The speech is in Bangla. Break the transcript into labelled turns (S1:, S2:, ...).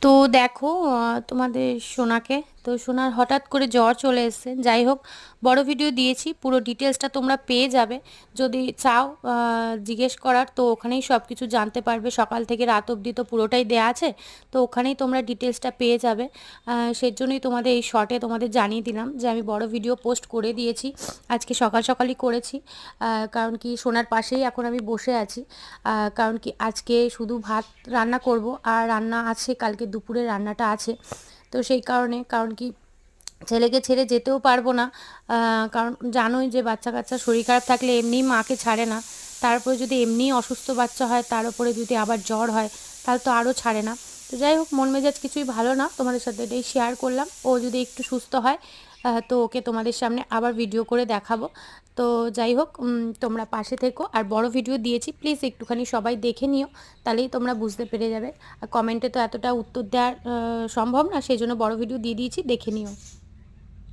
S1: তো দেখো তোমাদের সোনাকে, তো সোনার হঠাৎ করে জ্বর চলে এসেছে। যাই হোক, বড় ভিডিও দিয়েছি, পুরো ডিটেলসটা তোমরা পেয়ে যাবে। যদি চাও জিজ্ঞেস করার, তো ওখানেই সব কিছু জানতে পারবে। সকাল থেকে রাত অবধি তো পুরোটাই দেয়া আছে, তো ওখানেই তোমরা ডিটেলসটা পেয়ে যাবে। সেই জন্যই তোমাদের এই শর্টে তোমাদের জানিয়ে দিলাম যে আমি বড় ভিডিও পোস্ট করে দিয়েছি, আজকে সকাল সকালই করেছি। কারণ কি সোনার পাশেই এখন আমি বসে আছি। কারণ কি আজকে শুধু ভাত রান্না করব, আর রান্না আছে, কালকে দুপুরে রান্নাটা আছে। তো সেই কারণে, কারণ কি ছেলেকে ছেড়ে যেতেও পারবো না। কারণ জানোই যে বাচ্চা কাচ্চা শরীর খারাপ থাকলে এমনিই মাকে ছাড়ে না, তারপরে যদি এমনিই অসুস্থ বাচ্চা হয়, তার উপরে যদি আবার জ্বর হয়, তাহলে তো আরও ছাড়ে না। তো যাই হোক, মন মেজাজ কিছুই ভালো না, তোমাদের সাথে এটাই শেয়ার করলাম। ও যদি একটু সুস্থ হয়, তো ওকে তোমাদের সামনে আবার ভিডিও করে দেখাবো। তো যাই হোক, তোমরা পাশে থেকো। আর বড় ভিডিও দিয়েছি, প্লিজ একটুখানি সবাই দেখে নিও, তাহলেই তোমরা বুঝতে পেরে যাবে। আর কমেন্টে তো এতটা উত্তর দেওয়ার সম্ভব না, সেই জন্য বড় ভিডিও দিয়ে দিয়েছি, দেখে নিও।